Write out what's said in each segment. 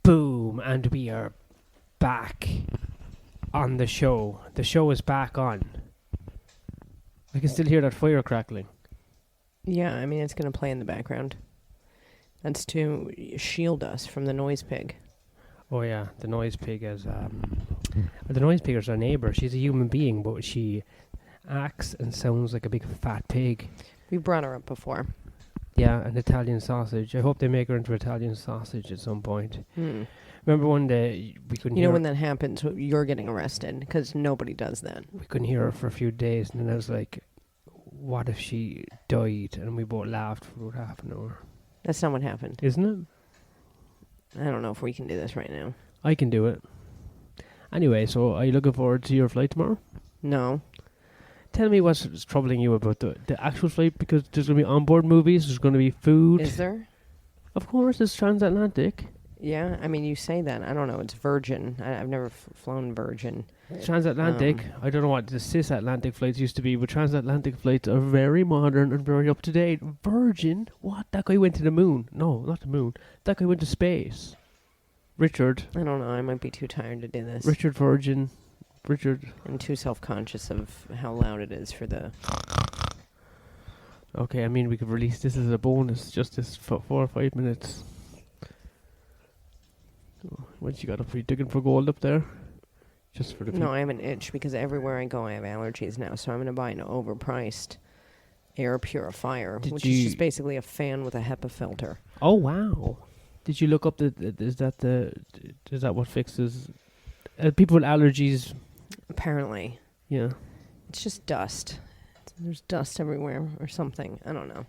Boom, and we are back on the show. The show is back on. I can still hear that fire crackling. Yeah, I mean, it's going to play in the background. That's to shield us from the noise pig. Oh yeah, the noise pig is the noise pig is our neighbour. She's a human being, but she acts and sounds like a big fat pig. We brought her up before. Yeah, an Italian sausage. I hope they make her into Italian sausage at some point. Remember one day we couldn't hear when that happens, you're getting arrested because nobody does that. We couldn't hear her for a few days, and then I was like, what if she died? And we both laughed for about half an hour. That's not what happened. Isn't it? I don't know if we can do this right now. I can do it. Anyway, so are you looking forward to your flight tomorrow? No. Tell me what's troubling you about the actual flight, because there's going to be onboard movies, there's going to be food. Is there? Of course, it's transatlantic. Yeah, I mean, you say that. I don't know. It's Virgin. I've never flown Virgin. Transatlantic. I don't know what the cisatlantic flights used to be, but transatlantic flights are very modern and very up to date. Virgin? What? That guy went to the moon. No, not the moon. That guy went to space. Richard. I don't know. I might be too tired to do this. Richard Virgin. Richard. I'm too self-conscious of how loud it is for the... Okay, I mean, we could release this as a bonus, just this 4 or 5 minutes. What you got up for? You digging for gold up there? Just for the No, I have an itch because everywhere I go I have allergies now, so I'm going to buy an overpriced air purifier, which is just basically a fan with a HEPA filter. Oh, wow. Did you look up is that what fixes people with allergies? Apparently. Yeah. It's just dust. There's dust everywhere or something. I don't know.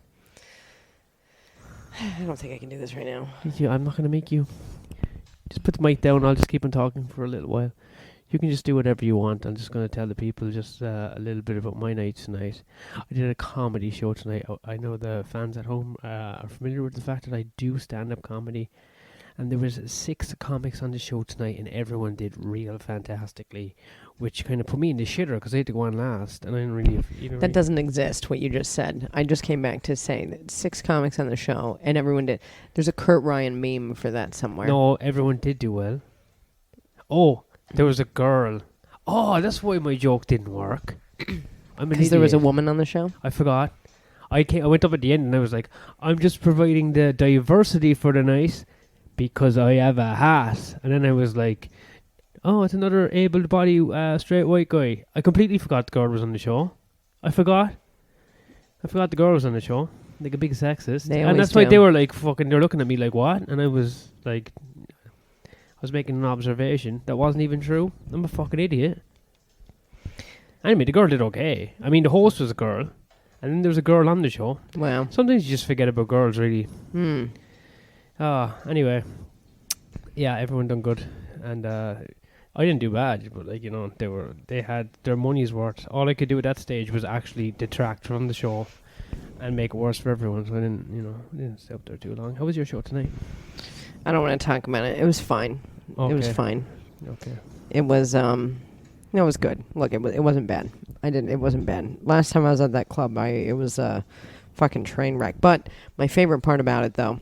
I don't think I can do this right now. Yeah, I'm not going to make you. Just put the mic down. I'll just keep on talking for a little while. You can just do whatever you want. I'm just going to tell the people just a little bit about my night tonight. I did a comedy show tonight. I know the fans at home are familiar with the fact that I do stand-up comedy. And there was 6 comics on the show tonight, and everyone did real fantastically, which kind of put me in the shitter because I had to go on last, and I didn't really... That doesn't exist, what you just said. I just came back to say that 6 comics on the show, and everyone did. There's a Kurt Ryan meme for that somewhere. No, everyone did do well. Oh, there was a girl. Oh, that's why my joke didn't work. Because there was a woman on the show? I forgot. I went up at the end, and I was like, I'm just providing the diversity for the night because I have a hat. And then I was like, oh, it's another able-bodied straight white guy. I completely forgot the girl was on the show. I forgot the girl was on the show. Like a big sexist. And that's why they were like, fucking, they're looking at me like, what? And I was like, I was making an observation that wasn't even true. I'm a fucking idiot. Anyway, the girl did okay. I mean, the host was a girl. And then there was a girl on the show. Wow. Sometimes you just forget about girls, really. Anyway. Yeah, everyone done good. And I didn't do bad, but like, you know, they had their money's worth. All I could do at that stage was actually detract from the show and make it worse for everyone. So I didn't stay up there too long. How was your show tonight? I don't want to talk about it. It was fine. Okay. It was fine. Okay. It was it was good. Look, it wasn't bad. It wasn't bad. Last time I was at that club, it was a fucking train wreck. But my favorite part about it, though,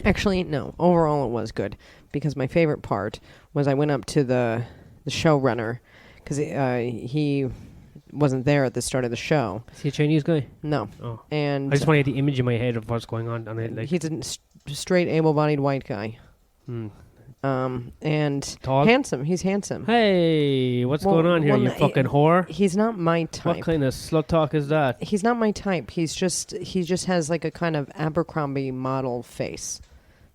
actually, no, overall it was good. Because my favorite part was I went up to the showrunner because he wasn't there at the start of the show. Is he a Chinese guy? No. Oh. And I just want to get the image in my head of what's going on. And he's a straight, able-bodied white guy. And tall? Handsome. He's handsome. Hey, what's going on here, you fucking whore? He's not my type. What kind of slut talk is that? He's not my type. He just has like a kind of Abercrombie model face.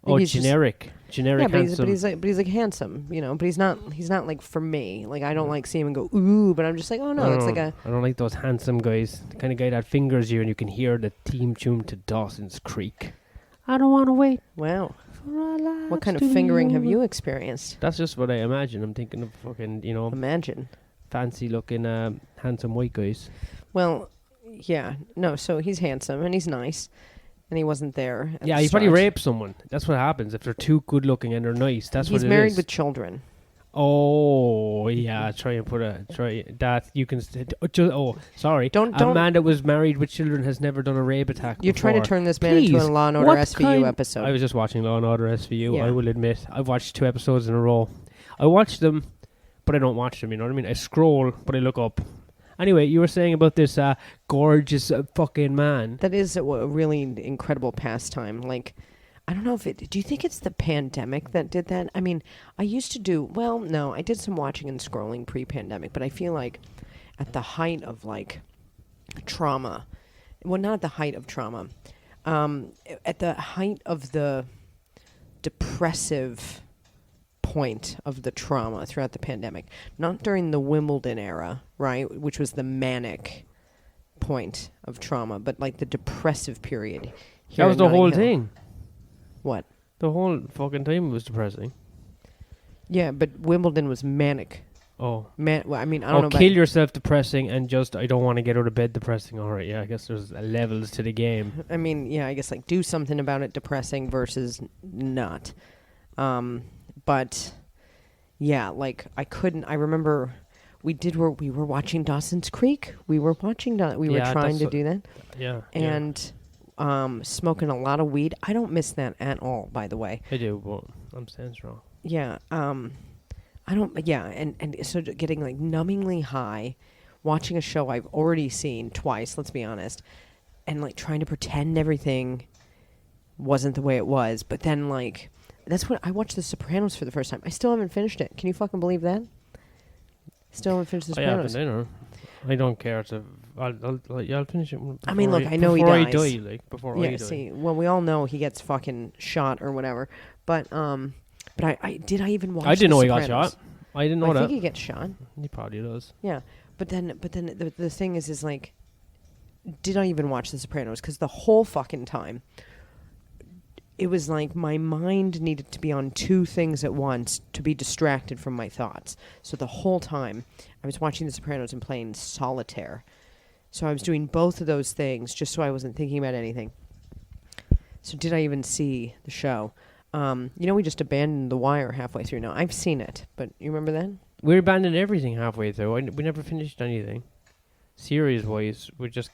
Oh, generic handsome. But he's like handsome, you know. But he's not like for me. Like I don't like seeing him go ooh. But I'm just like, oh no, it's like a. I don't like those handsome guys. The kind of guy that fingers you and you can hear the theme tune to Dawson's Creek. I don't want to wait. Wow. What kind of fingering have you experienced? That's just what I imagine. I'm thinking of fucking, you know. Imagine. Fancy looking, handsome white guys. Well, yeah, no. So he's handsome and he's nice. And he wasn't there. Yeah, he probably raped someone. That's what happens if they're too good looking and they're nice. He's married with children. Oh yeah, try and put a try that you can. Sorry. Don't A man that was married with children has never done a rape attack. You're trying to before. turn this man into a Please, Law and Order what SVU kind- episode. I was just watching Law and Order SVU. Yeah. I will admit, I've watched 2 episodes in a row. I watch them, but I don't watch them. You know what I mean? I scroll, but I look up. Anyway, you were saying about this gorgeous fucking man. That is a really incredible pastime. Like, I don't know if it... Do you think it's the pandemic that did that? I mean, I used to do... Well, no, I did some watching and scrolling pre-pandemic, but I feel like at the height of, like, trauma... Well, not at the height of trauma. At the height of the depressive point of the trauma throughout the pandemic. Not during the Wimbledon era, right? Which was the manic point of trauma, but, like, the depressive period. That was the Notting whole Hill. thing. What? The whole fucking time was depressing. Yeah, but Wimbledon was manic. Oh. Well, I mean, I don't know about... Kill yourself depressing and just I don't want to get out of bed depressing. All right, yeah, I guess there's levels to the game. I mean, yeah, I guess, like, do something about it depressing versus not. But, yeah, like, I remember we were watching Dawson's Creek. We were watching... we were Yeah, trying to do that. Yeah. And... smoking a lot of weed. I don't miss that at all, by the way. I do, but I'm staying strong. Yeah. I don't. Yeah, and so getting, like, numbingly high, watching a show I've already seen twice. Let's be honest, and, like, trying to pretend everything wasn't the way it was. But then, like, that's when I watched The Sopranos for the first time. I still haven't finished it. Can you fucking believe that? Still haven't finished The Sopranos. I don't care to. I'll finish it. I mean, look, I know he dies. Before I die, like before I die. Yeah, see, well, we all know he gets fucking shot or whatever. But I did I even watch I didn't The know he got Sopranos? shot. I didn't know I that. think he gets shot. He probably does. Yeah, but then the thing is like, did I even watch The Sopranos? Because the whole fucking time, it was like my mind needed to be on 2 things at once to be distracted from my thoughts. So the whole time, I was watching The Sopranos and playing solitaire. So I was doing both of those things just so I wasn't thinking about anything. So did I even see the show? We just abandoned The Wire halfway through now. I've seen it, but you remember that? We abandoned everything halfway through. We never finished anything. Series-wise, we just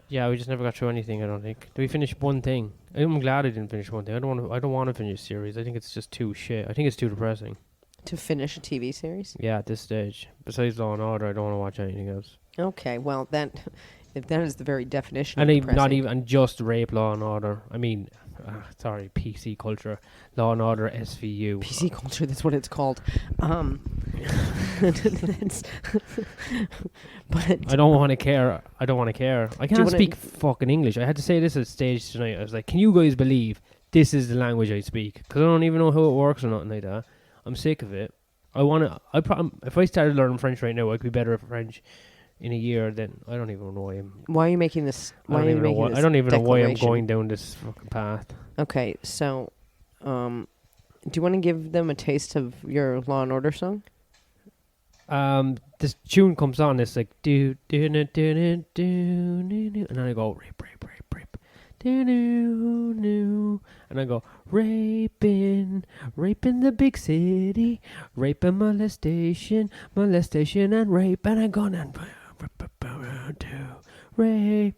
never got through anything, I don't think. Did we finish one thing? I'm glad I didn't finish one thing. I don't want to finish a series. I think it's just too shit. I think it's too depressing. To finish a TV series? Yeah, at this stage. Besides Law and Order, I don't want to watch anything else. Okay, well, if that is the very definition And of not depressing. even just rape Law and Order. I mean, PC culture. Law and Order SVU. PC culture, that's what it's called. But I don't want to care. I can't wanna- speak fucking English. I had to say this at stage tonight. I was like, can you guys believe this is the language I speak? Because I don't even know how it works or nothing like that. I'm sick of it. If I started learning French right now, I could be better at French in a year. Then I don't even know why why are you making this? I don't even know why I'm going down this fucking path. Okay, so, do you want to give them a taste of your Law and Order song? This tune comes on. It's like do do do do do do, and then I go rape rape rape rape. Do, do, do. And I go raping the big city, rape and molestation and rape, and I go and rape.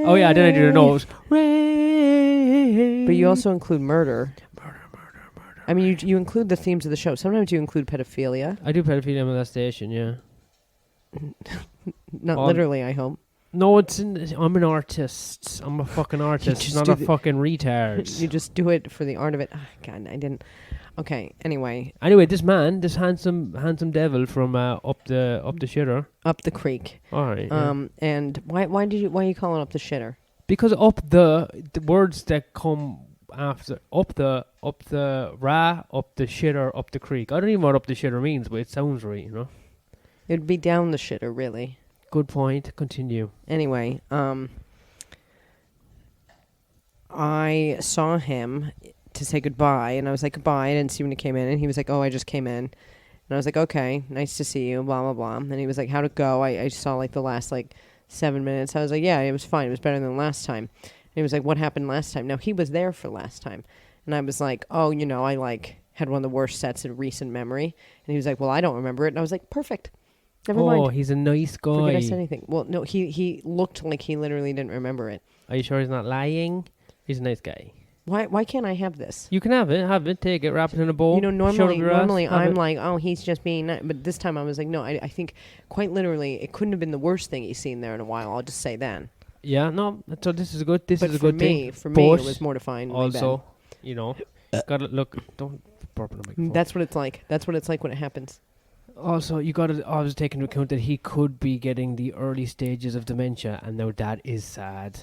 Oh yeah, then I do the nose. Rape. But you also include murder. I mean, you include the themes of the show. Sometimes you include pedophilia. I do pedophilia and molestation, yeah. Not literally, I hope. No, I'm an artist. I'm a fucking artist, not a fucking retard. You just do it for the art of it. Oh, God, I didn't. Okay, anyway. Anyway, this handsome devil from up the shitter. Up the creek. All right. Yeah. And why are you calling up the shitter? Because up the words that come after up the shitter, up the creek. I don't even know what up the shitter means, but it sounds right, you know. It'd be down the shitter, really. Good point. Continue. Anyway, I saw him to say goodbye, and I was like, goodbye. I didn't see when he came in, and he was like, oh, I just came in. And I was like, okay, nice to see you, blah, blah, blah. And he was like, how'd it go? I saw, like, the last, 7 minutes. I was like, yeah, it was fine. It was better than last time. And he was like, what happened last time? Now, he was there for last time. And I was like, oh, I like had one of the worst sets in recent memory. And he was like, well, I don't remember it. And I was like, perfect. Never mind. Oh, he's a nice guy. Forget I said anything. Well, no, he looked like he literally didn't remember it. Are you sure he's not lying? He's a nice guy. Why can't I have this? You can have it, take it, wrap it in a bowl. Normally I'm like, oh, he's just being nice. But this time I was like, no, I think quite literally it couldn't have been the worst thing he's seen there in a while. I'll just say that. Yeah, no, so this is good. This is a good thing. For me, it was mortifying. Also, gotta look, don't burp on the microphone. That's what it's like. That's what it's like when it happens. Also, you gotta always take into account that he could be getting the early stages of dementia, and now that is sad.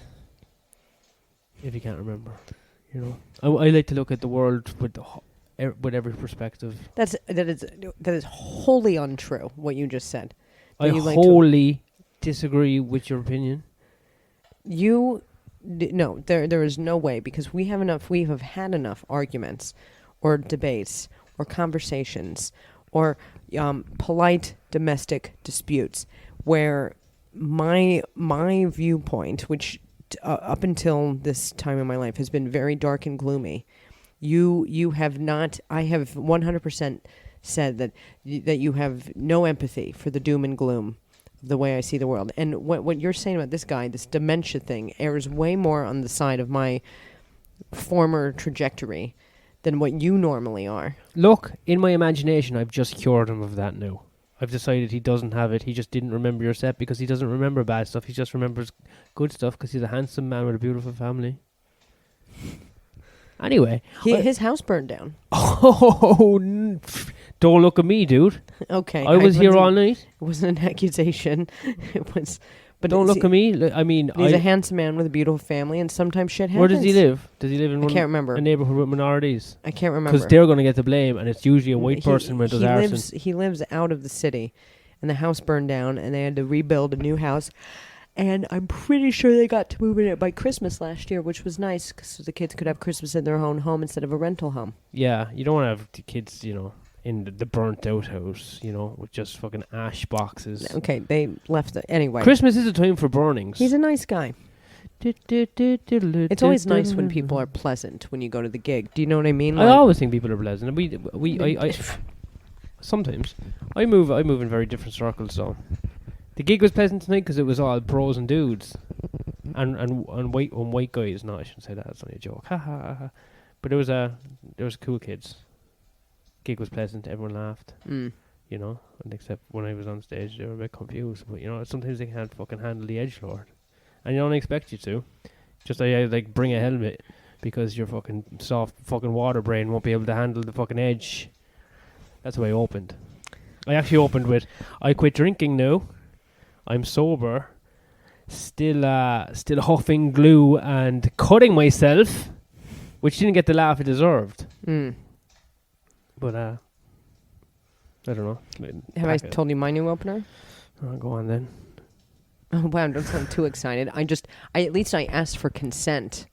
If you can't remember. I like to look at the world with every perspective. That is wholly untrue. What you just said. I wholly disagree with your opinion. No, there is no way, because we have had enough arguments, or debates, or conversations, or polite domestic disputes, where my viewpoint, which up until this time in my life has been very dark and gloomy. You have not. I have 100% said that you have no empathy for the doom and gloom of the way I see the world. And what you're saying about this guy, this dementia thing, airs way more on the side of my former trajectory than what you normally are. Look, in my imagination, I've just cured him of that now. I've decided he doesn't have it. He just didn't remember your set because he doesn't remember bad stuff. He just remembers good stuff because he's a handsome man with a beautiful family. Anyway. His house burned down. Oh, don't look at me, dude. Okay. I was here all night. It wasn't an accusation. It was... But don't look at me. I mean... He's a handsome man with a beautiful family, and sometimes shit happens. Where does he live? Does he live in I can't remember. A neighborhood with minorities? I can't remember. Because they're going to get the blame, and it's usually a white person when it does arson. He lives out of the city, and the house burned down, and they had to rebuild a new house. And I'm pretty sure they got to move in it by Christmas last year, which was nice, because the kids could have Christmas in their own home instead of a rental home. Yeah, you don't want to have the kids, in the burnt-out house, with just fucking ash boxes. Okay, they left it. Anyway. Christmas is a time for burnings. He's a nice guy. It's always nice when people are pleasant when you go to the gig. Do you know what I mean? I always think people are pleasant. I sometimes. I move in very different circles, so... The gig was pleasant tonight because it was all bros and dudes. And white guys. No, I shouldn't say that. That's only a joke. Ha ha ha. But there was cool kids. Gig was pleasant. Everyone laughed. And except when I was on stage, they were a bit confused. But sometimes they can't fucking handle the edgelord, and you don't expect you to. Just like bring a helmet because your fucking soft fucking water brain won't be able to handle the fucking edge. That's the way I opened. I actually opened with, I quit drinking now. I'm sober. Still huffing glue and cutting myself, which didn't get the laugh it deserved. But I don't know. Have I told you my new opener? Oh, go on then. Oh wow! Don't sound too excited. At least I asked for consent.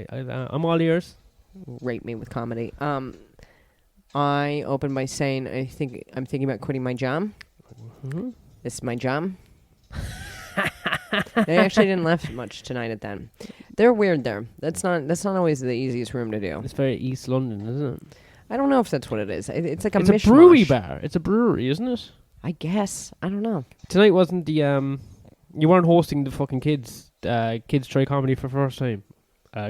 I'm all ears. Rape me with comedy. I opened by saying I'm thinking about quitting my job. Mm-hmm. This is my job. They actually didn't laugh much tonight at that. They're weird there. That's not always the easiest room to do. It's very East London, isn't it? I don't know if that's what it is. It's like it's mishmash. a brewery bar. It's a brewery, isn't it? I guess. I don't know. Tonight wasn't the you weren't hosting the fucking kids try comedy for first time.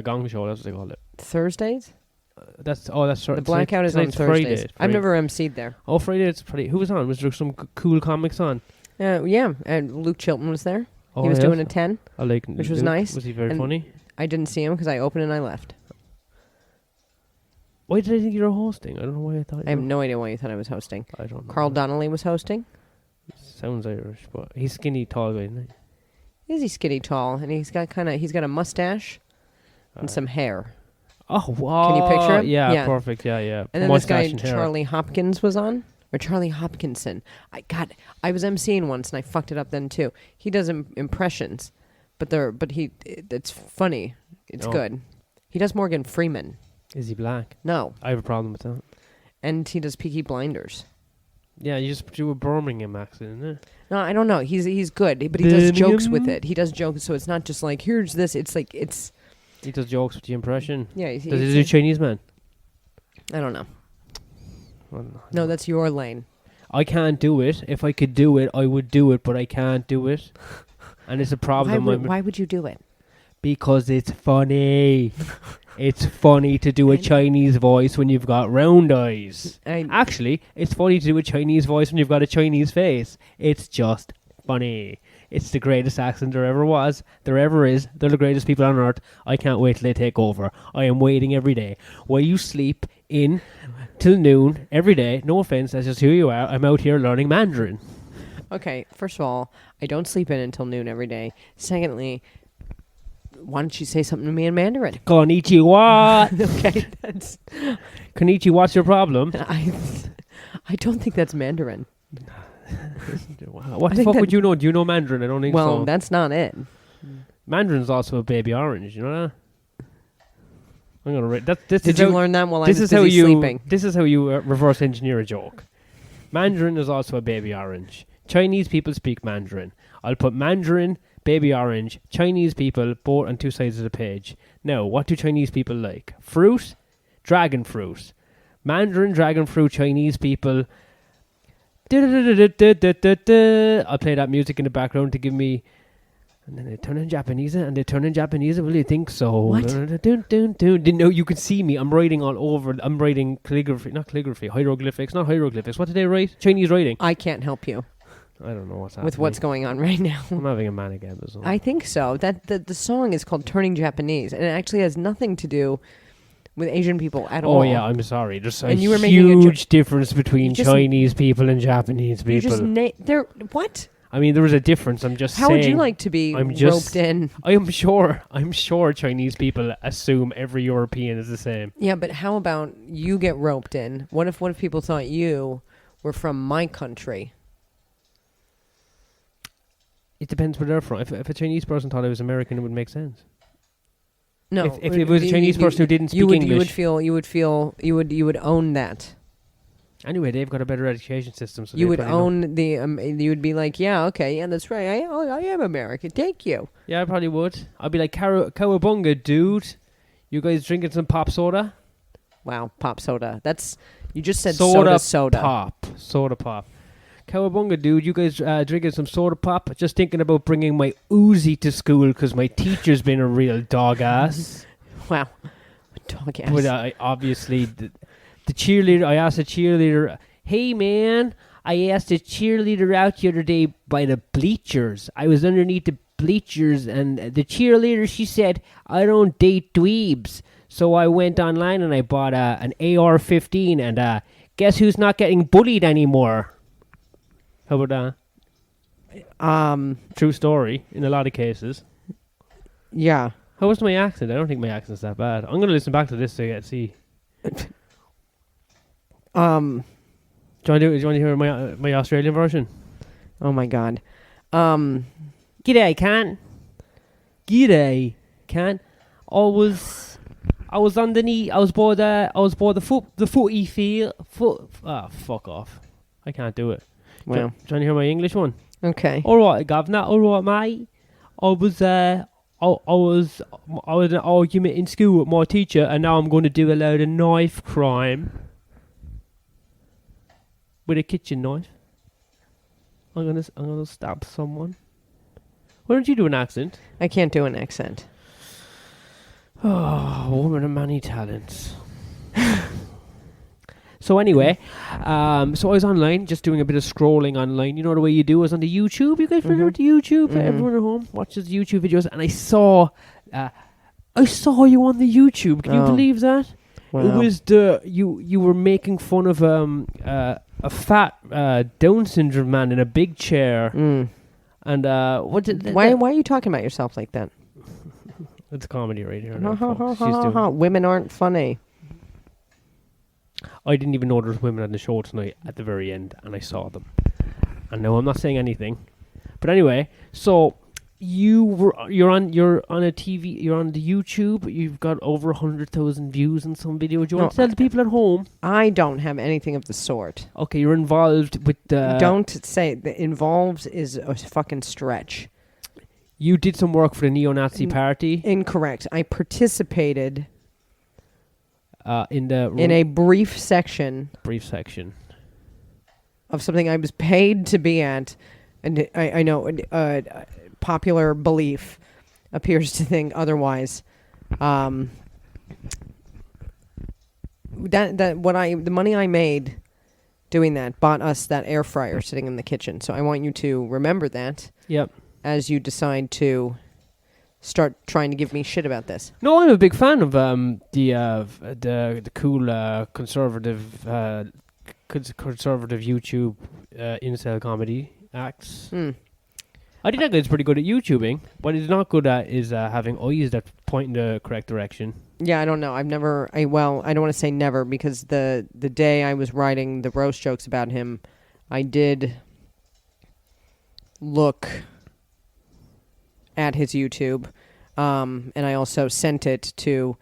Gong show, that's what they call it. Thursdays? That's the blackout is on Thursdays. Friday. I've never emceed there. Oh, Friday it's Friday. Who was on? Was there some cool comics on? Yeah, and Luke Chilton was there. Oh, he was doing a 10, which was nice. Was he very funny? I didn't see him because I opened and I left. Why did I think you were hosting? I don't know why I thought. I have no idea why you thought I was hosting. I don't know. Carl Donnelly was hosting. Sounds Irish, but he's skinny, tall guy, isn't he? Is he skinny, tall, and he's got a mustache and some hair. Oh wow! Can you picture him? Yeah, perfect. Yeah. And then this guy Charlie Hopkins was on, or Charlie Hopkinson. I was emceeing once and I fucked it up then too. He does impressions, but it's funny. It's good. He does Morgan Freeman. Is he black? No. I have a problem with that. And he does Peaky Blinders. Yeah, you just do a Birmingham accent, isn't it? No, I don't know. He's good, but he does jokes with it. He does jokes, so it's not just like here's this. It's like it's He does jokes with the impression. Yeah. Does he do Chinese man? I don't know. Well, No, that's your lane. I can't do it. If I could do it, I would do it, but I can't do it. And it's a problem. Why would you do it? Because it's funny. It's funny to do a Chinese voice when you've got round eyes. Actually, it's funny to do a Chinese voice when you've got a Chinese face. It's just funny. It's the greatest accent there ever was, there ever is. They're the greatest people on earth. I can't wait till they take over. I am waiting every day. While you sleep in till noon every day, no offense, that's just who you are. I'm out here learning Mandarin. Okay, first of all, I don't sleep in until noon every day. Secondly, why don't you say something to me in Mandarin? Konnichiwa. Okay, that's... Konnichiwa, what's your problem? I don't think that's Mandarin. What the fuck would you know? Do you know Mandarin? I don't think so. Well, that's not it. Mandarin's also a baby orange, you know that? I'm gonna write that. Did you learn that while I was busy sleeping? This is how you reverse engineer a joke. Mandarin is also a baby orange. Chinese people speak Mandarin. I'll put Mandarin, baby orange, Chinese people, both on two sides of the page. Now, what do Chinese people like? Fruit, dragon fruit. Mandarin, dragon fruit, Chinese people. I'll play that music in the background to give me. And then they turn in Japanese, and they turn in Japanese. Will you think so? What? Didn't know you could see me. I'm writing all over. I'm writing calligraphy, not calligraphy, hieroglyphics, not hieroglyphics. What did they write? Chinese writing. I can't help you. I don't know what's happening. With what's going on right now. I'm having a manic episode. I think so. That the song is called "Turning Japanese," and it actually has nothing to do with Asian people at all. Oh yeah, I'm sorry. There's a you were making huge difference between Chinese people and Japanese people. They're what? I mean, there is a difference. I'm just saying. How would you like to be roped in? I'm sure Chinese people assume every European is the same. Yeah, but how about you get roped in? What if people thought you were from my country? It depends where they're from. If a Chinese person thought I was American, it would make sense. No, if it was a Chinese person who didn't speak English, you would own that. Anyway, they've got a better education system. So you would own the. You would be like, yeah, okay, yeah, that's right. I am American. Thank you. Yeah, I probably would. I'd be like, "Cowabunga, dude! You guys drinking some pop soda?" Wow, pop soda. That's you just said soda pop. Soda pop. Cowabunga, dude! You guys drinking some soda pop? Just thinking about bringing my Uzi to school because my teacher's been a real dog ass. Wow, dog ass. But obviously. The cheerleader, I asked the cheerleader, "Hey man, I asked the cheerleader out the other day by the bleachers. I was underneath the bleachers and the cheerleader, she said, I don't date dweebs. So I went online and I bought an AR-15 and guess who's not getting bullied anymore?" How about that? True story in a lot of cases. Yeah. How was my accent? I don't think my accent's that bad. I'm going to listen back to this to see. Do you want to hear my Australian version? Oh my god. G'day, Can. G'day, Can. I was underneath. I was by the footy field. Fuck off. I can't do it. Wow. Do you want to hear my English one? Okay. All right, governor. All right, mate. I was in an argument in school with my teacher, and now I'm going to do a load of knife crime. With a kitchen knife. I'm gonna stab someone. Why don't you do an accent? I can't do an accent. Oh, woman of many talents. So anyway, so I was online, just doing a bit of scrolling online. You know the way you do is on the YouTube. You guys familiar with the YouTube? Mm-hmm. Everyone at home watches YouTube videos, and I saw you on the YouTube. Can you believe that? Wow. It was you were making fun of a fat Down syndrome man in a big chair. And why are you talking about yourself like that? It's comedy right here. Women aren't funny. I didn't even know there was women on the show tonight at the very end, and I saw them. And no, I'm not saying anything. But anyway, so you're on a TV, you're on the YouTube. You've got over 100,000 views on some video. Do you want to tell the people at home? I don't have anything of the sort. Okay, you're involved with the. Don't say that involved is a fucking stretch. You did some work for the neo-Nazi party. Incorrect. I participated In a brief section of something I was paid to be at, and I know popular belief appears to think otherwise. The money I made doing that bought us that air fryer sitting in the kitchen. So I want you to remember that. Yep. As you decide to start trying to give me shit about this. No, I'm a big fan of the cool conservative YouTube incel comedy acts. I think that guy's pretty good at YouTubing. What he's not good at is having eyes that point in the correct direction. Yeah, I don't know. I don't want to say never, because the day I was writing the roast jokes about him, I did look at his YouTube, and I also sent it to,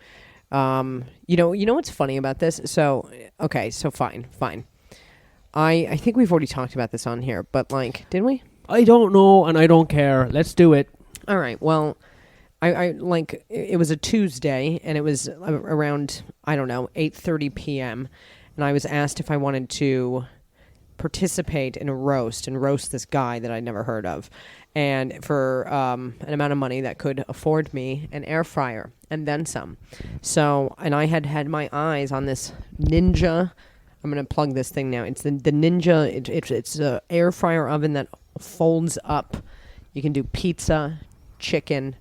you know what's funny about this? So, okay, so fine. I think we've already talked about this on here, but like, didn't we? I don't know, and I don't care. Let's do it. All right, well, I like, it was a Tuesday, and it was around, I don't know, 8:30 p.m., and I was asked if I wanted to participate in a roast and roast this guy that I'd never heard of, and for an amount of money that could afford me an air fryer and then some. So, and I had my eyes on this Ninja. I'm going to plug this thing now. It's the Ninja. It's a air fryer oven that folds up. You can do pizza, chicken,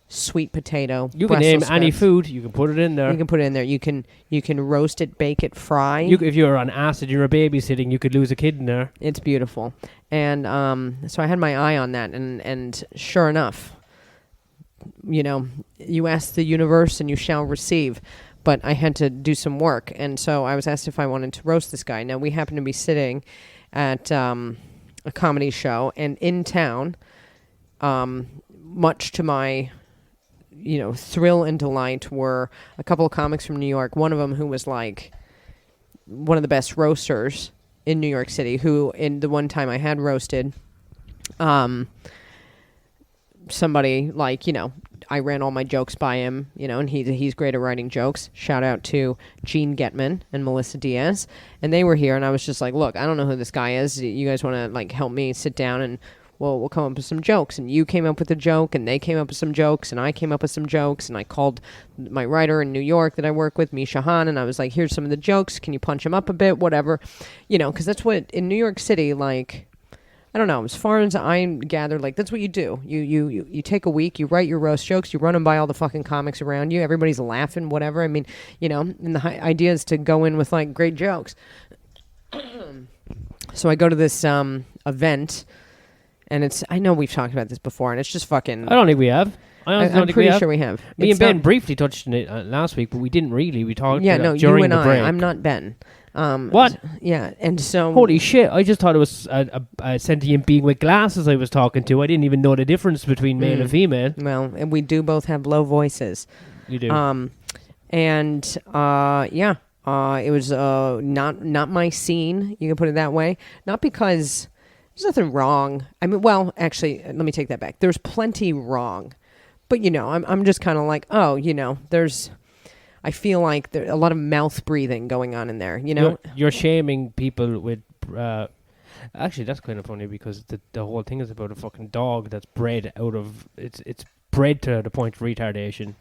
sweet potato. You can name any food. You can put it in there. You can put it in there. You can roast it, bake it, fry. If you're on acid, you're babysitting, you could lose a kid in there. It's beautiful. And so I had my eye on that, and sure enough, you ask the universe and you shall receive. But I had to do some work, and so I was asked if I wanted to roast this guy. Now, we happened to be sitting at a comedy show, and in town, much to my thrill and delight, were a couple of comics from New York. One of them who was like one of the best roasters in New York City, who in the one time I had roasted somebody, like, I ran all my jokes by him, and he's great at writing jokes. Shout out to Gene Getman and Melissa Diaz. And they were here, and I was just like, look, I don't know who this guy is. You guys want to like help me sit down, and we'll come up with some jokes. And you came up with a joke, and they came up with some jokes, and I came up with some jokes, and I called my writer in New York that I work with, Misha Han, and I was like, here's some of the jokes. Can you punch them up a bit? Whatever. Because that's what, in New York City, like, I don't know, as far as I gather, like, that's what you do. You take a week, you write your roast jokes, you run them by all the fucking comics around you. Everybody's laughing, whatever. I mean, and the idea is to go in with, like, great jokes. So I go to this event, and I know we've talked about this before, and it's just fucking... I don't think we have. I'm pretty sure we have. Me and Ben briefly touched on it last week, but we didn't really. We talked about it during the break. I'm not Ben. What? Yeah, and so... Holy shit, I just thought it was a sentient being with glasses I was talking to. I didn't even know the difference between male and female. Well, and we do both have low voices. You do. It was not my scene, you can put it that way. Not because there's nothing wrong. I mean, well, actually, let me take that back. There's plenty wrong. But, I'm just kind of like, I feel like there's a lot of mouth breathing going on in there, You're shaming people with... actually, that's kind of funny, because the whole thing is about a fucking dog that's bred out of... It's bred to the point of retardation.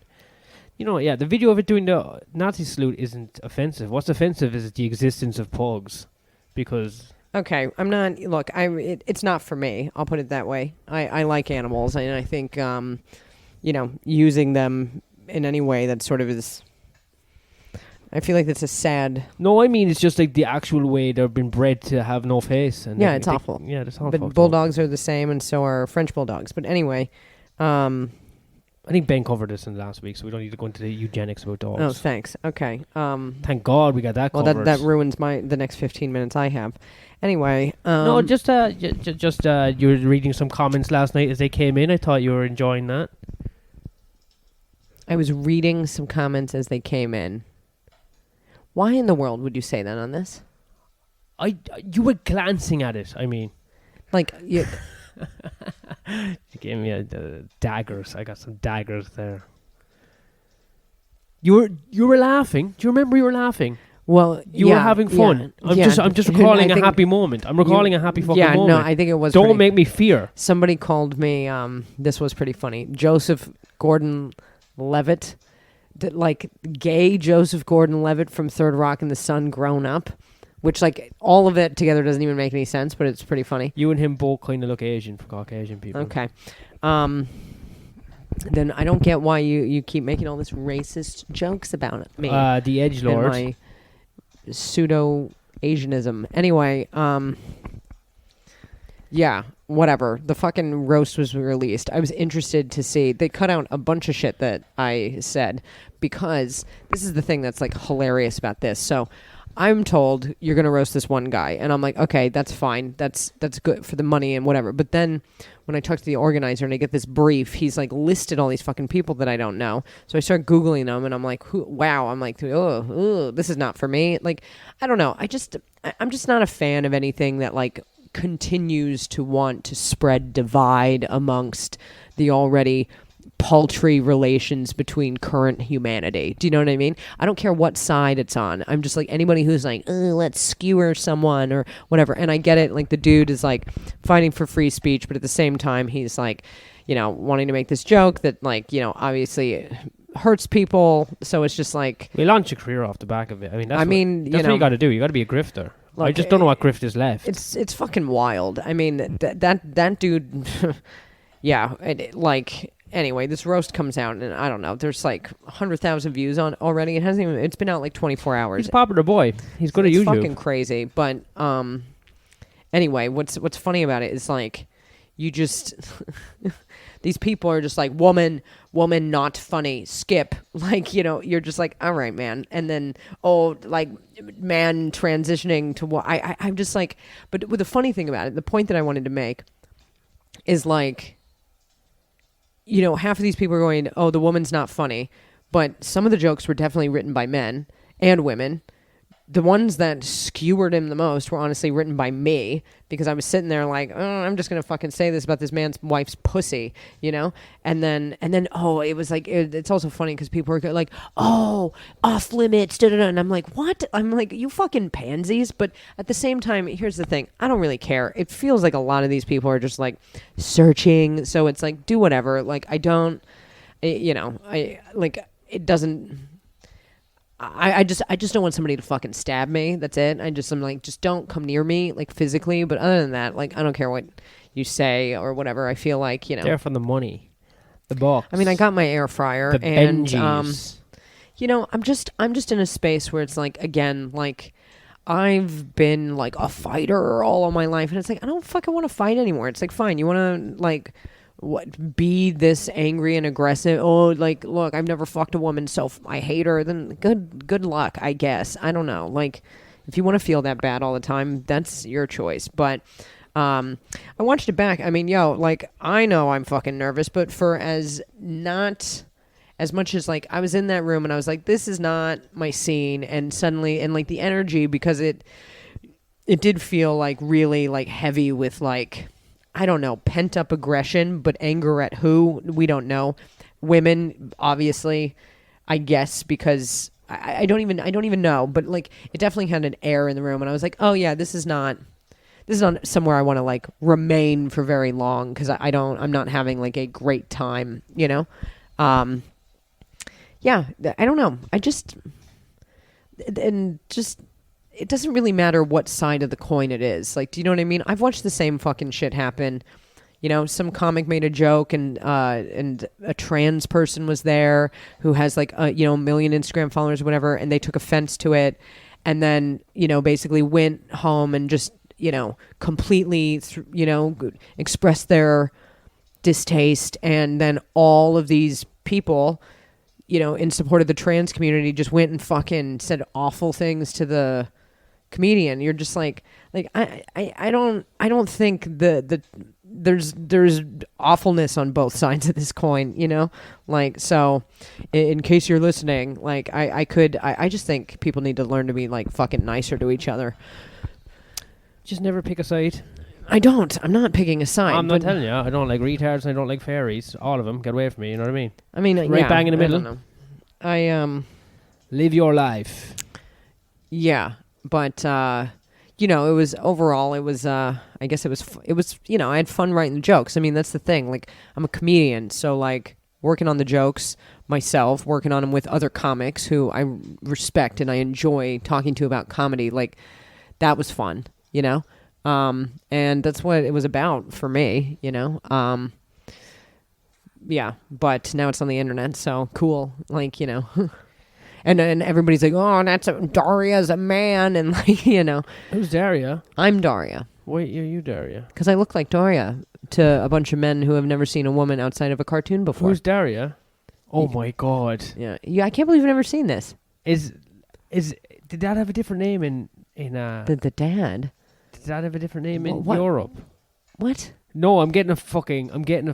The video of it doing the Nazi salute isn't offensive. What's offensive is the existence of pugs, because... Okay, I'm not... Look, it's not for me. I'll put it that way. I like animals, and I think, using them in any way that sort of is... I feel like that's a sad... No, I mean, it's just like the actual way they've been bred to have no face. And yeah, it's awful. Yeah, that's awful. But bulldogs are the same, and so are French bulldogs. But anyway... I think Ben covered this in last week, so we don't need to go into the eugenics about dogs. Oh, thanks. Okay. Thank God we got that covered. Well, that ruins the next 15 minutes I have. Anyway. No, just you were reading some comments last night as they came in. I thought you were enjoying that. I was reading some comments as they came in. Why in the world would you say that on this? You were glancing at it, I mean. Like, You gave me daggers. I got some daggers there. You were laughing. Do you remember you were laughing? Well, You were having fun. I'm just recalling a happy moment. I'm recalling a happy fucking moment. Yeah, no, I think it was. Don't make me fear. Somebody called me. This was pretty funny. Joseph Gordon-Levitt, like gay Joseph Gordon-Levitt from Third Rock in the Sun, grown up, which like all of it together doesn't even make any sense, but it's pretty funny. You and him both kind of look Asian for Caucasian people. Okay. Then I don't get why you keep making all this racist jokes about me. The edgelord. My pseudo Asianism. Anyway, yeah, whatever. The fucking roast was released. I was interested to see. They cut out a bunch of shit that I said because this is the thing that's like hilarious about this. So I'm told you're going to roast this one guy. And I'm like, okay, that's fine. That's good for the money and whatever. But then when I talk to the organizer and I get this brief, he's like listed all these fucking people that I don't know. So I start Googling them and I'm like, wow. I'm like, oh, this is not for me. Like, I don't know. I'm just not a fan of anything that like continues to want to spread divide amongst the already paltry relations between current humanity. Do you know what I mean? I don't care what side it's on. I'm just like anybody who's like, let's skewer someone or whatever. And I get it. Like the dude is like fighting for free speech, but at the same time, he's like, you know, wanting to make this joke that like, you know, obviously hurts people. So it's just like, we launch a career off the back of it. I mean, that's what you got to do. You got to be a grifter. Look, I just don't know what grift is left. It's fucking wild. I mean, that dude, yeah, like. Anyway, this roast comes out, and I don't know. There's like 100,000 views on already. It hasn't even. It's been out like 24 hours. He's a popular boy. He's good at YouTube. It's fucking crazy. But anyway, what's funny about it is like, you just these people are just like woman, not funny. Skip. Like, you know, you're just like, all right, man. And then like man transitioning to what I'm just like. But with the funny thing about it, the point that I wanted to make is like, you know, half of these people are going, oh, the woman's not funny. But some of the jokes were definitely written by men and women. The ones that skewered him the most were honestly written by me because I was sitting there like, oh, I'm just going to fucking say this about this man's wife's pussy, you know? And then, it was like, it's also funny because people are like, oh, off limits, da-da-da. And I'm like, what? I'm like, you fucking pansies. But at the same time, here's the thing. I don't really care. It feels like a lot of these people are just like searching. So it's like, do whatever. Like, I don't, you know, it doesn't... I just don't want somebody to fucking stab me. That's it. I'm like, just don't come near me, like physically. But other than that, like, I don't care what you say or whatever. I feel like, you know, there for the money, the box. I mean, I got my air fryer, the and Benjis. You know, I'm just in a space where it's like, again, like, I've been like a fighter all of my life, and it's like I don't fucking want to fight anymore. It's like, fine, you want to like. What, be this angry and aggressive? Oh, like, look, I've never fucked a woman, so I hate her. Then good luck, I guess. I don't know. Like, if you want to feel that bad all the time, that's your choice. But I watched it back. I mean, like, I know I'm fucking nervous, but for not as much as like I was in that room and I was like, this is not my scene, and suddenly, and like the energy, because it did feel like really like heavy with like, I don't know, pent up aggression, but anger at who? We don't know. Women, obviously, I guess, because I don't even know, but like it definitely had an air in the room, and I was like, oh yeah, this is not somewhere I want to like remain for very long, because I'm not having like a great time, you know? Yeah, I don't know. It doesn't really matter what side of the coin it is. Like, do you know what I mean? I've watched the same fucking shit happen. You know, some comic made a joke, and a trans person was there who has like a million Instagram followers or whatever, and they took offense to it, and then basically went home and just completely expressed their distaste, and then all of these people in support of the trans community just went and fucking said awful things to the comedian. You're just like I don't think there's awfulness on both sides of this coin, like, so in case you're listening, like I just think people need to learn to be like fucking nicer to each other. Just never pick a side. I don't. I'm not picking a side. I'm not telling you. I don't like retards and I don't like fairies. All of them. Get away from me. You know what I mean? I mean, Right bang in the middle. I don't know. Live your life. Yeah, but it was overall. It was. I guess it was. I had fun writing the jokes. I mean, that's the thing. Like, I'm a comedian, so like working on the jokes myself, working on them with other comics who I respect and I enjoy talking to about comedy. Like, that was fun. And that's what it was about for me. Yeah, but now it's on the internet, so cool. Like, And everybody's like, oh, Daria's a man. And, like, Who's Daria? I'm Daria. Wait, you Daria? Because I look like Daria to a bunch of men who have never seen a woman outside of a cartoon before. Who's Daria? Oh, my God. Yeah, I can't believe you've never seen this. Did that have a different name in The dad? Did that have a different name in What? Europe? What? No, I'm getting a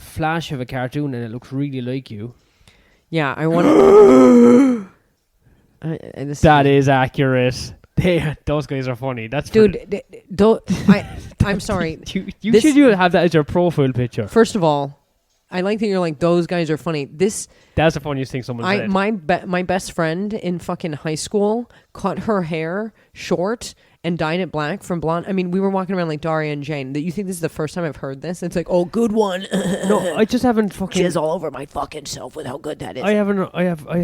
flash of a cartoon and it looks really like you. Yeah, I want... That is accurate. Those guys are funny. That's dude. I'm sorry. You should have that as your profile picture. First of all, I like that you're like, those guys are funny. That's the funniest thing someone said. My best friend in fucking high school cut her hair short and dyed it black from blonde. I mean, we were walking around like Daria and Jane. You think this is the first time I've heard this? It's like, oh, good one. No, I just haven't fucking... Jizz all over my fucking self with how good that is. I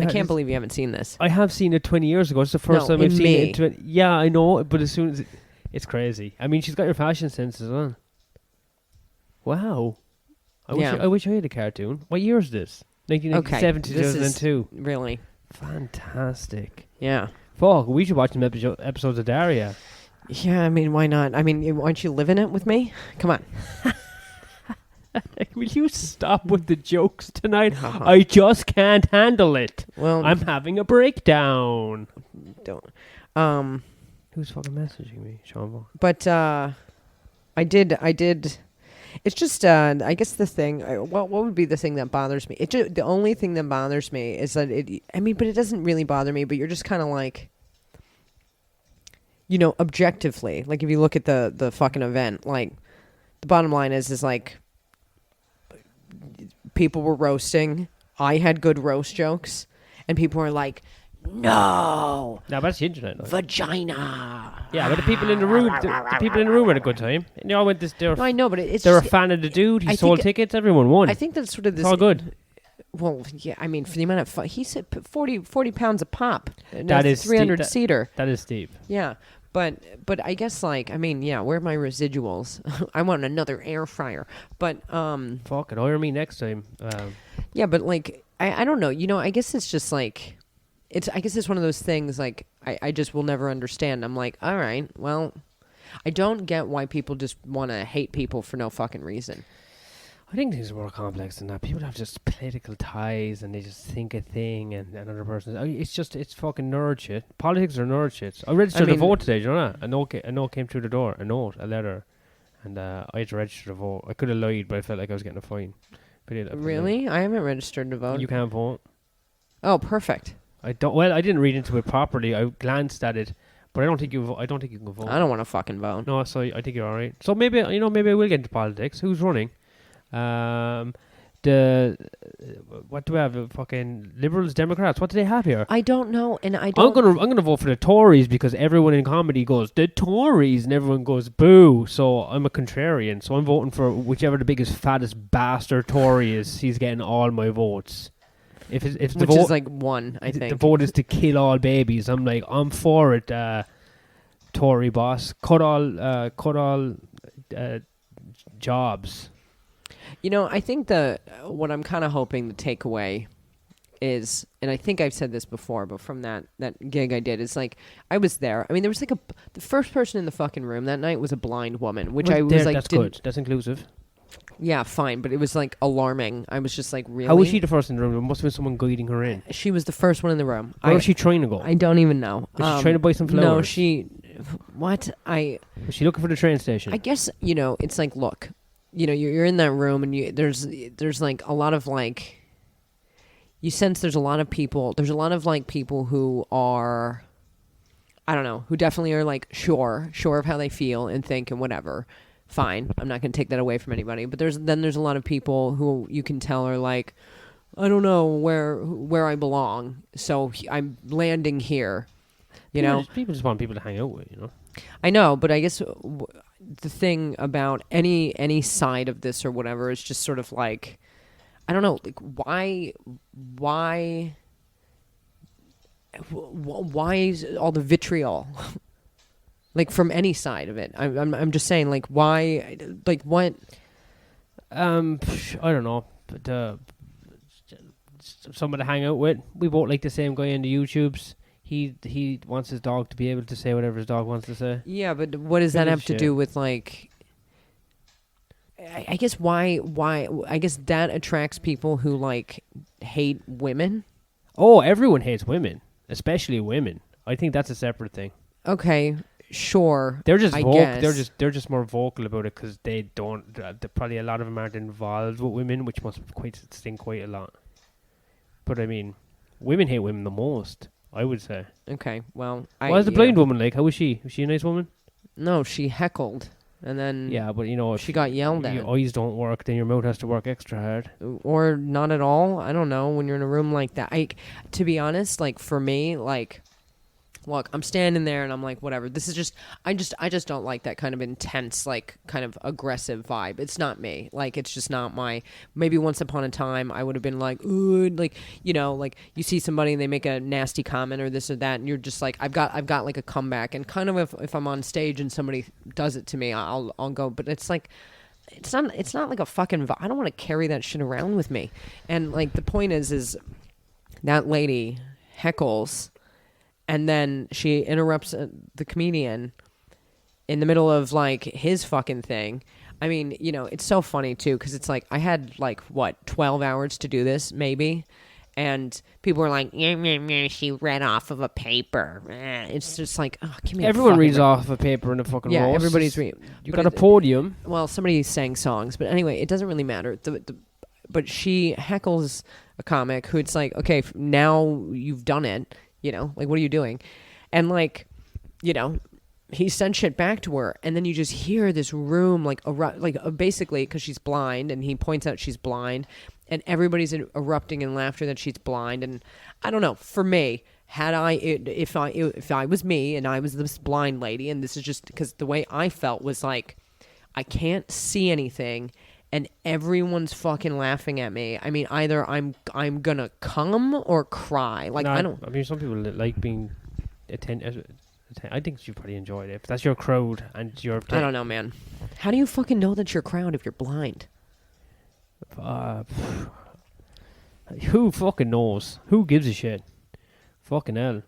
can't believe you haven't seen this. I have seen it 20 years ago. It's the first time I've seen it. Yeah, I know, but as soon as... It's crazy. I mean, she's got your fashion sense as well. Wow. I wish I had a cartoon. What year is this? 1997 to 2002. Really? Fantastic. Yeah. Fuck, we should watch some episodes of Daria. Yeah, I mean, why not? I mean, why don't you live in it with me? Come on. Will you stop with the jokes tonight? I just can't handle it. Well, I'm having a breakdown. Don't. Who's fucking messaging me, Sean? But I did. It's just, I guess the thing. What would be the thing that bothers me? The only thing that bothers me is that but it doesn't really bother me. But you're just kind of like, objectively, like if you look at the fucking event, like the bottom line is like people were roasting. I had good roast jokes, and people were like, no, that's the internet. Though. Vagina. Yeah, but the people in the room, had a good time. And they all went this. No, I know, but they're a fan of the dude. He sold tickets. Everyone won. I think that's sort of this. It's all good. Well, yeah, I mean, for the amount of fun, he said 40 pounds a pop. That is 300 seater. That is steep. Yeah, but I guess like, I mean, yeah, where are my residuals? I want another air fryer. But fuck it, hire me next time. Yeah, but like, I don't know. I guess it's just like. I guess it's one of those things, like, I just will never understand. I'm like, all right, well, I don't get why people just want to hate people for no fucking reason. I think things are more complex than that. People have just political ties and they just think a thing and another person. It's fucking nerd shit. Politics are nerd shit. I registered to vote today, do you know that? A note came through the door, a letter, and I had to register to vote. I could have lied, but I felt like I was getting a fine. Really? I haven't registered to vote. You can't vote. Oh, perfect. I didn't read into it properly. I glanced at it, but I don't think you can vote. I don't want to fucking vote. No, so I think you're all right. So maybe I will get into politics. Who's running? What do we have? Fucking Liberals, Democrats. What do they have here? I don't know, and I don't. I'm gonna vote for the Tories because everyone in comedy goes the Tories, and everyone goes boo. So I'm a contrarian. So I'm voting for whichever the biggest fattest bastard Tory is. He's getting all my votes. If the vote is like one, I think the vote is to kill all babies. I'm for it. Tory boss, cut all jobs. I think what I'm kind of hoping the takeaway is, and I think I've said this before, but from that gig I did, is like I was there. I mean, there was like the first person in the fucking room that night was a blind woman, which I was like, that's good. That's inclusive. Yeah, fine, but it was like alarming. I was just like, really? How was she the first in the room? There must have been someone guiding her in. She was the first one in the room. Where was she trying to go? I don't even know. Was she trying to buy some flowers? No, she... What? Was she looking for the train station? I guess, it's like, look, you're in that room and there's like a lot of like... You sense there's a lot of people like people who are... I don't know, who definitely are like sure of how they feel and think and whatever. Fine, I'm not going to take that away from anybody. But there's a lot of people who you can tell are like, I don't know where I belong, so I'm landing here. You know, people just want people to hang out with. You know. I know, but I guess the thing about any side of this or whatever is just sort of like, I don't know, like why is all the vitriol? Like from any side of it. I'm just saying, like, why, like, what? I don't know, but someone to hang out with. We both like the same guy on the YouTubes. He wants his dog to be able to say whatever his dog wants to say. Yeah, but what does that have to do with, like? I guess why? I guess that attracts people who like hate women. Oh, everyone hates women, especially women. I think that's a separate thing. Okay. Sure, they're just guess. they're just more vocal about it because they don't. Probably a lot of them aren't involved with women, which must sting quite a lot. But I mean, women hate women the most. I would say. Okay, well, What's the blind woman like? How was she? Was she a nice woman? No, she heckled, and then yeah, but you know, if she got yelled at. Your eyes don't work, then your mouth has to work extra hard. Or not at all. I don't know. When you're in a room like that, to be honest, like for me, like. Look, I'm standing there and I'm like, whatever. This is just, I just don't like that kind of intense, like, kind of aggressive vibe. It's not me. Like, it's just not my, maybe once upon a time I would have been like, ooh, like, you know, like you see somebody and they make a nasty comment or this or that and you're just like, I've got like a comeback. And kind of if I'm on stage and somebody does it to me, I'll go, but it's like, it's not like a fucking, I don't want to carry that shit around with me. And like, the point is that lady heckles. And then she interrupts the comedian in the middle of, like, his fucking thing. I mean, you know, it's so funny, too, because it's like, I had, like, 12 hours to do this, maybe? And people were like, she read off of a paper. It's just like, oh, give me Everyone reads off a paper in a fucking roast. Yeah, everybody's reading. You got a podium. Well, somebody sang songs. But anyway, it doesn't really matter. But she heckles a comic who it's like, okay, now you've done it. You know, like, what are you doing? And, like, you know, he sent shit back to her. And then you just hear this room, like basically, because she's blind. And he points out she's blind. And everybody's erupting in laughter that she's blind. And I don't know. For me, if I was me and I was this blind lady, and this is just because the way I felt was like, I can't see anything. And everyone's fucking laughing at me. I mean, either I'm gonna come or cry. Like, no, I don't. I mean, some people like being I think you probably enjoyed it. If that's your crowd and your. I don't know, man. How do you fucking know that's your crowd if you're blind? Who fucking knows? Who gives a shit? Fucking hell.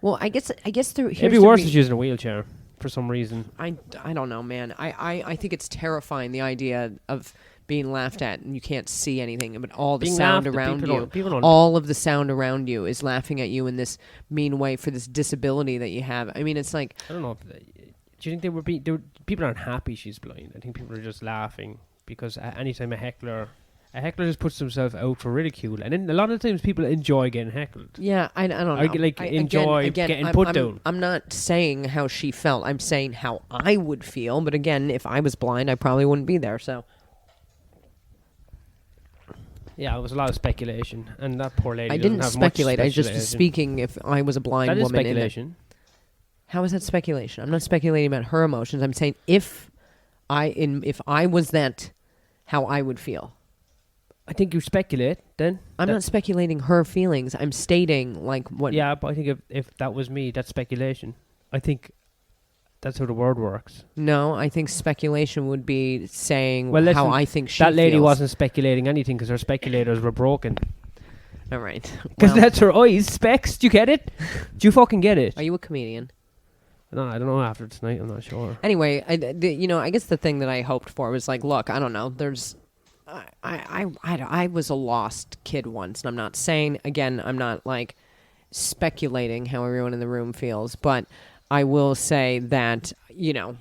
Well, I guess it'd be worse if she was in a wheelchair. For some reason. I don't know, man. I think it's terrifying, the idea of being laughed at and you can't see anything, but all the sound around you, all of the sound around you is laughing at you in this mean way for this disability that you have. I mean, it's like... I don't know. Do you think people aren't happy she's blind? I think people are just laughing because anytime a heckler just puts himself out for ridicule, and then a lot of times people enjoy getting heckled. Yeah, I don't know. Enjoy getting put down. I'm not saying how she felt. I'm saying how I would feel. But again, if I was blind, I probably wouldn't be there. So. Yeah, it was a lot of speculation, and that poor lady. I didn't speculate. I was just speaking. If I was a blind woman, that is speculation. How is that speculation? I'm not speculating about her emotions. I'm saying if I was that, how I would feel. I think you speculate then. I'm not speculating her feelings. I'm stating like what. Yeah, but I think if that was me, that's speculation. I think that's how the word works. No, I think speculation would be saying how I think she feels. That lady feels. wasn't speculating anything because her speculators were broken. All right. Because that's her eyes. Specs. Do you get it? Do you fucking get it? Are you a comedian? No, I don't know. After tonight, I'm not sure. Anyway, I guess the thing that I hoped for was like, look, I don't know. There's... I was a lost kid once, and I'm not saying, again, I'm not like speculating how everyone in the room feels, but I will say that, you know,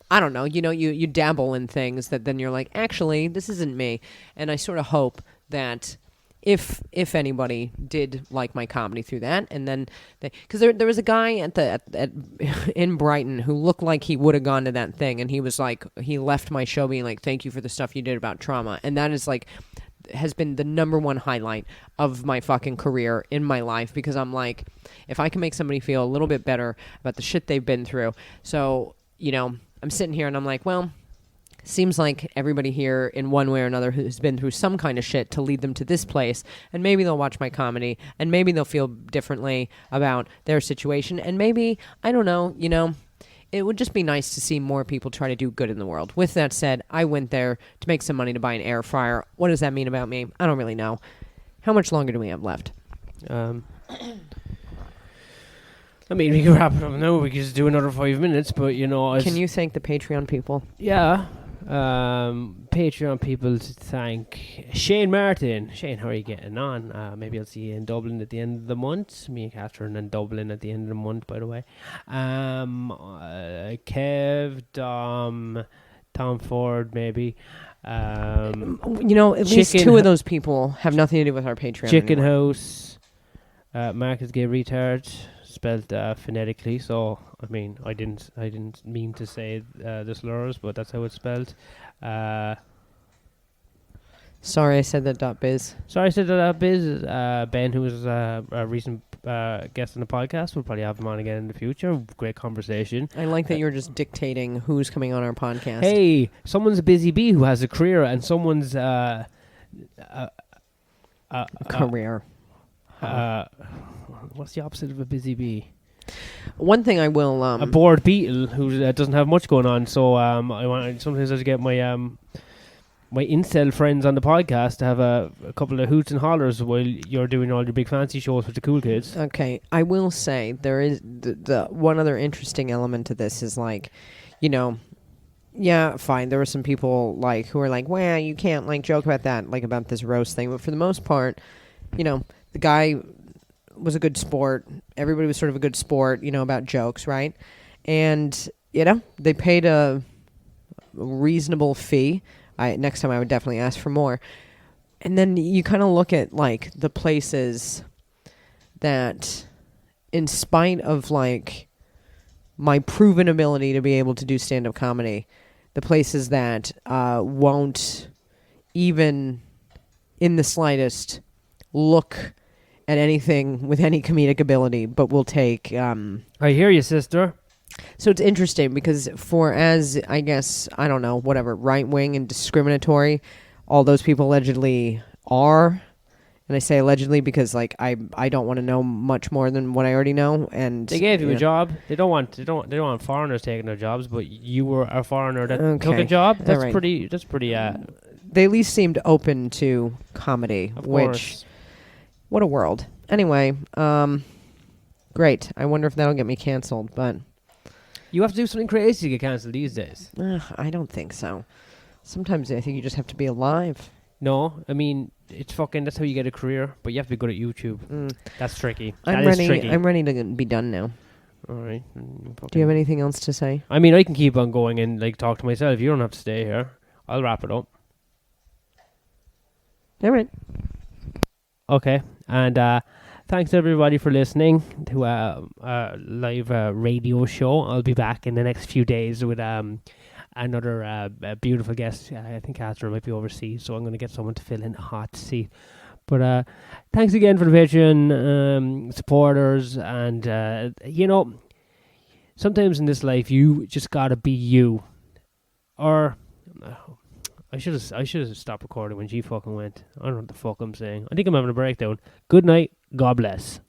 I don't know, you dabble in things that then you're like, actually, this isn't me. And I sort of hope that if anybody did like my comedy through that, and then because there was a guy at in Brighton who looked like he would have gone to that thing, and he was like, he left my show being like, thank you for the stuff you did about trauma, and that is like has been the number one highlight of my fucking career in my life, because I'm like, if I can make somebody feel a little bit better about the shit they've been through. So, you know, I'm sitting here and I'm like, well, seems like everybody here in one way or another has been through some kind of shit to lead them to this place, and maybe they'll watch my comedy and maybe they'll feel differently about their situation, and maybe, I don't know, you know, it would just be nice to see more people try to do good in the world. With that said, I went there to make some money to buy an air fryer. What does that mean about me? I don't really know. How much longer do we have left? I mean, we can wrap it up now. We can just do another 5 minutes, but you know... Can you thank the Patreon people? Yeah. Patreon people to thank Shane Martin. Shane, how are you getting on? Maybe I'll see you in Dublin at the end of the month. Me and Katharyn in Dublin at the end of the month, by the way. Kev, Dom, Tom Ford, maybe. You know, at least two of those people have nothing to do with our Patreon Chicken anymore. House, Marcus Gay Retard, spelled phonetically, so I mean, I didn't mean to say the slurs, but that's how it's spelled. Sorry, I said that. .biz. Sorry, I said that. Biz. Ben, who was a recent guest on the podcast, we'll probably have him on again in the future. Great conversation. I like that you're just dictating who's coming on our podcast. Hey, someone's a busy bee who has a career, and someone's career. What's the opposite of a busy bee? One thing I will a bored beetle who doesn't have much going on. So sometimes I get my my incel friends on the podcast to have a couple of hoots and hollers while you're doing all your big fancy shows with the cool kids. Okay, I will say there is the one other interesting element to this is like, you know, yeah, fine. There were some people like who were like, well, you can't like joke about that, like about this roast thing. But for the most part, you know, the guy was a good sport. Everybody was sort of a good sport, you know, about jokes, right? And, you know, they paid a reasonable fee. Next time I would definitely ask for more. And then you kind of look at, like, the places that, in spite of, like, my proven ability to be able to do stand-up comedy, the places that won't even in the slightest look at anything with any comedic ability, but will take... I hear you, sister. So it's interesting because for as, I guess, I don't know, whatever, right-wing and discriminatory all those people allegedly are, and I say allegedly because, like, I don't want to know much more than what I already know, and... They gave you a job. They don't want foreigners taking their jobs, but you were a foreigner that took a job. That's right. pretty... They at least seemed open to comedy, of which... course. What a world. Anyway, great. I wonder if that'll get me canceled, but... You have to do something crazy to get cancelled these days. I don't think so. Sometimes I think you just have to be alive. No, I mean, it's fucking... That's how you get a career, but you have to be good at YouTube. That's tricky. I'm ready to be done now. All right. Do you have anything else to say? I mean, I can keep on going and, like, talk to myself. You don't have to stay here. I'll wrap it up. All right. Okay, and thanks everybody for listening to a live radio show. I'll be back in the next few days with another beautiful guest. I think Katharyn might be overseas, so I'm going to get someone to fill in a hot seat. But thanks again for the Patreon supporters, and you know, sometimes in this life you just gotta be you. Or I should have stopped recording when she fucking went. I don't know what the fuck I'm saying. I think I'm having a breakdown. Good night. God bless.